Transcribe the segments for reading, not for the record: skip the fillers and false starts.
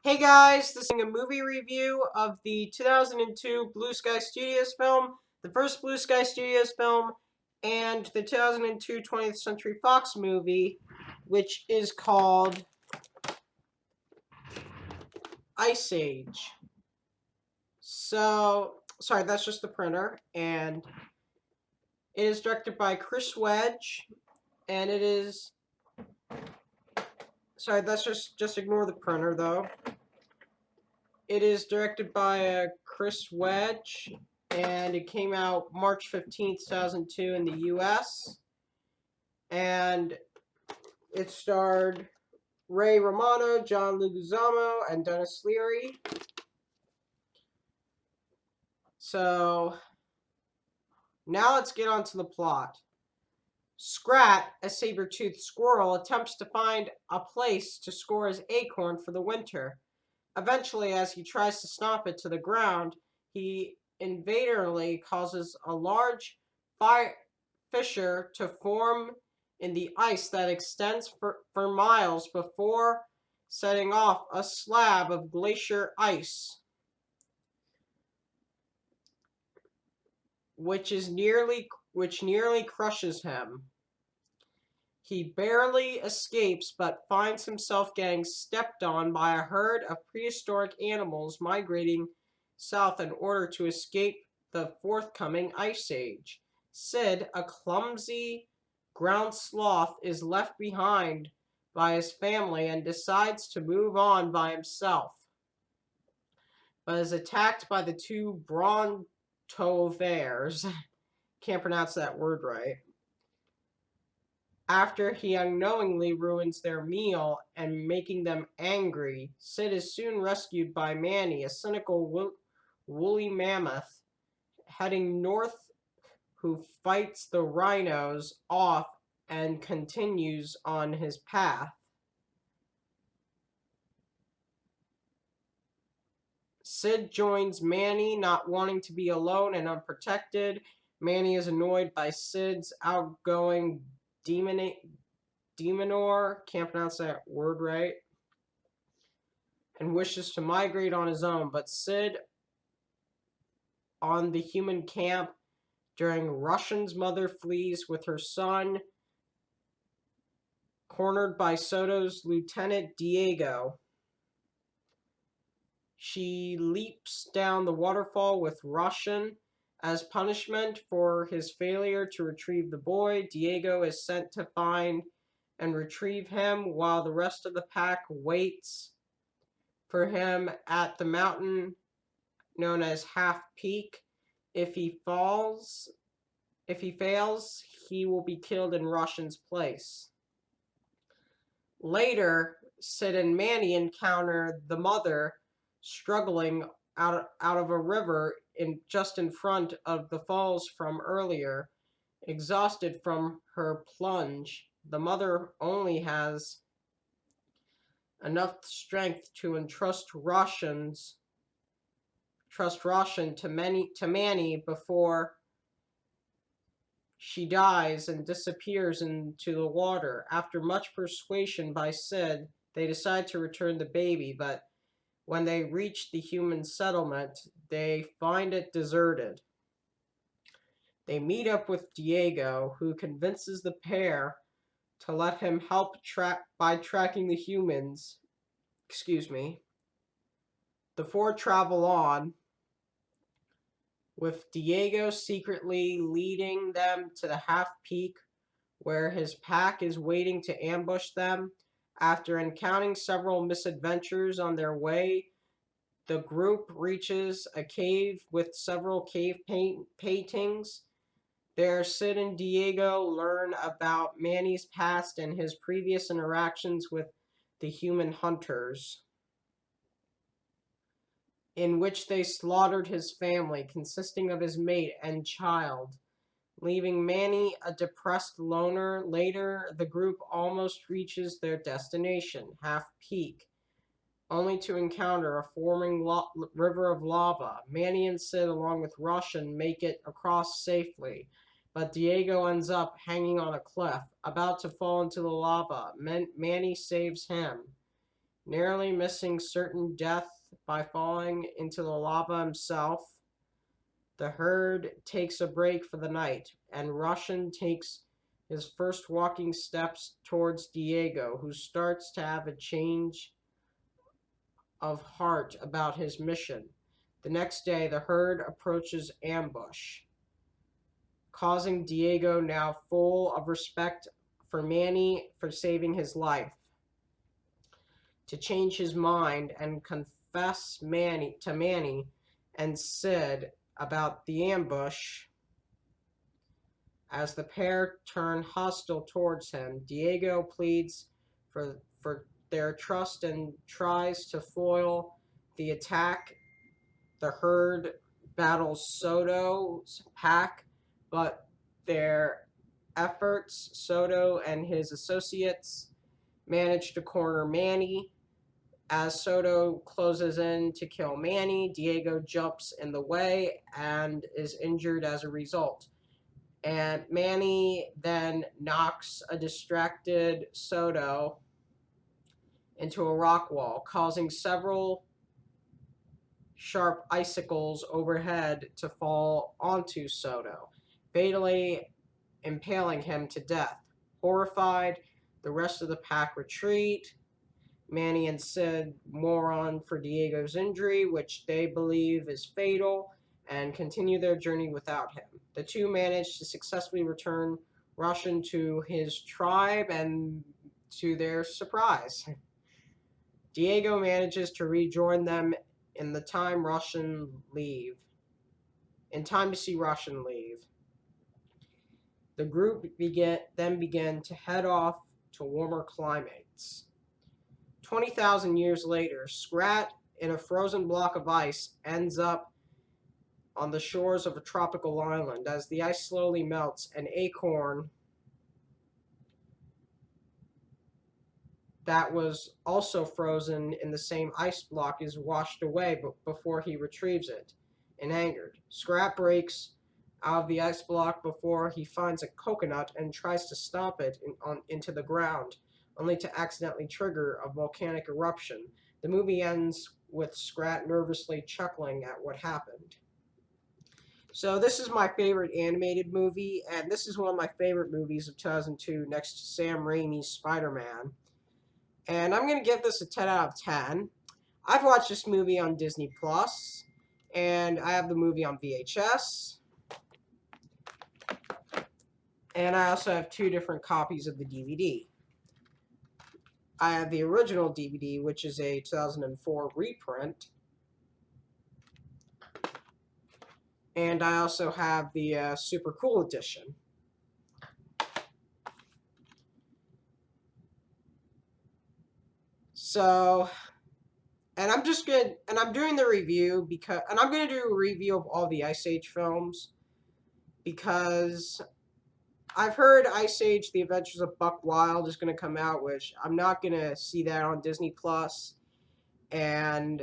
Hey guys, this is a movie review of the 2002 Blue Sky Studios film, the first Blue Sky Studios film, and the 2002 20th Century Fox movie, which is called Ice Age. Sorry, that's just the printer, and it is directed by Chris Wedge, and it is, sorry, that's just ignore the printer though. It is directed by Chris Wedge, and it came out March 15th, 2002 in the US. And it starred Ray Romano, John Leguizamo, and Dennis Leary. So, now let's get on to the plot. Scrat, a saber-toothed squirrel, attempts to find a place to store his acorn for the winter. Eventually, as he tries to stomp it to the ground, he inadvertently causes a large fissure to form in the ice that extends for miles before setting off a slab of glacier ice, which nearly crushes him. He barely escapes, but finds himself getting stepped on by a herd of prehistoric animals migrating south in order to escape the forthcoming ice age. Sid, a clumsy ground sloth, is left behind by his family and decides to move on by himself, but is attacked by the two Brontovares. Can't pronounce that word right. After he unknowingly ruins their meal and making them angry, Sid is soon rescued by Manny, a cynical woolly mammoth heading north who fights the rhinos off and continues on his path. Sid joins Manny, not wanting to be alone and unprotected. Manny is annoyed by Sid's outgoing Demonor, can't pronounce that word right, and wishes to migrate on his own, but Sid on the human camp during Russian's mother flees with her son, cornered by Soto's lieutenant Diego. She leaps down the waterfall with Russian. As punishment for his failure to retrieve the boy, Diego is sent to find and retrieve him while the rest of the pack waits for him at the mountain known as Half Peak. If he fails, he will be killed in Russian's place. Later, Sid and Manny encounter the mother struggling out of a river just in front of the falls from earlier. Exhausted from her plunge, the mother only has enough strength to entrust Russian to Manny before she dies and disappears into the water. After much persuasion by Sid, they decide to return the baby, but when they reach the human settlement, they find it deserted. They meet up with Diego, who convinces the pair to let him help by tracking the humans. The four travel on, with Diego secretly leading them to the Half Peak, where his pack is waiting to ambush them. After encountering several misadventures on their way, the group reaches a cave with several cave paintings. There, Sid and Diego learn about Manny's past and his previous interactions with the human hunters, in which they slaughtered his family, consisting of his mate and child, leaving Manny a depressed loner. Later, the group almost reaches their destination, Half Peak, only to encounter a forming river of lava. Manny and Sid, along with Russian, make it across safely, but Diego ends up hanging on a cliff, about to fall into the lava. Manny saves him. Narrowly missing certain death by falling into the lava himself, the herd takes a break for the night, and Russian takes his first walking steps towards Diego, who starts to have a change of heart about his mission. The next day, the herd approaches ambush, causing Diego, now full of respect for Manny for saving his life, to change his mind and confess Manny and Sid about the ambush. As the pair turn hostile towards him, Diego pleads for their trust and tries to foil the attack. The herd battles Soto's pack, but their efforts, Soto and his associates manage to corner Manny. As Soto closes in to kill Manny, Diego jumps in the way and is injured as a result. And Manny then knocks a distracted Soto into a rock wall, causing several sharp icicles overhead to fall onto Soto, fatally impaling him to death. Horrified, the rest of the pack retreat. Manny and Sid mourn for Diego's injury, which they believe is fatal, and continue their journey without him. The two manage to successfully return Russian to his tribe, and to their surprise, Diego manages to rejoin them in the time Russian leave. In time to see Russian leave. The group then began to head off to warmer climates. 20,000 years later, Scrat, in a frozen block of ice, ends up on the shores of a tropical island. As the ice slowly melts, an acorn that was also frozen in the same ice block is washed away before he retrieves it. And angered, Scrat breaks out of the ice block before he finds a coconut and tries to stomp it into the ground, only to accidentally trigger a volcanic eruption. The movie ends with Scrat nervously chuckling at what happened. So this is my favorite animated movie, and this is one of my favorite movies of 2002 next to Sam Raimi's Spider-Man. And I'm going to give this a 10 out of 10. I've watched this movie on Disney Plus, and I have the movie on VHS. And I also have two different copies of the DVD. I have the original DVD, which is a 2004 reprint. And I also have the Super Cool Edition. So, and I'm doing the review and I'm gonna do a review of all the Ice Age films, because I've heard Ice Age: The Adventures of Buck Wild is gonna come out, which I'm not gonna see that on Disney Plus, and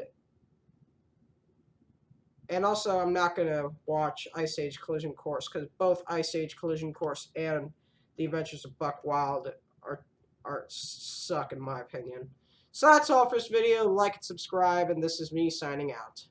also I'm not gonna watch Ice Age Collision Course, because both Ice Age Collision Course and The Adventures of Buck Wild suck in my opinion. So that's all for this video. Like and subscribe, and this is me signing out.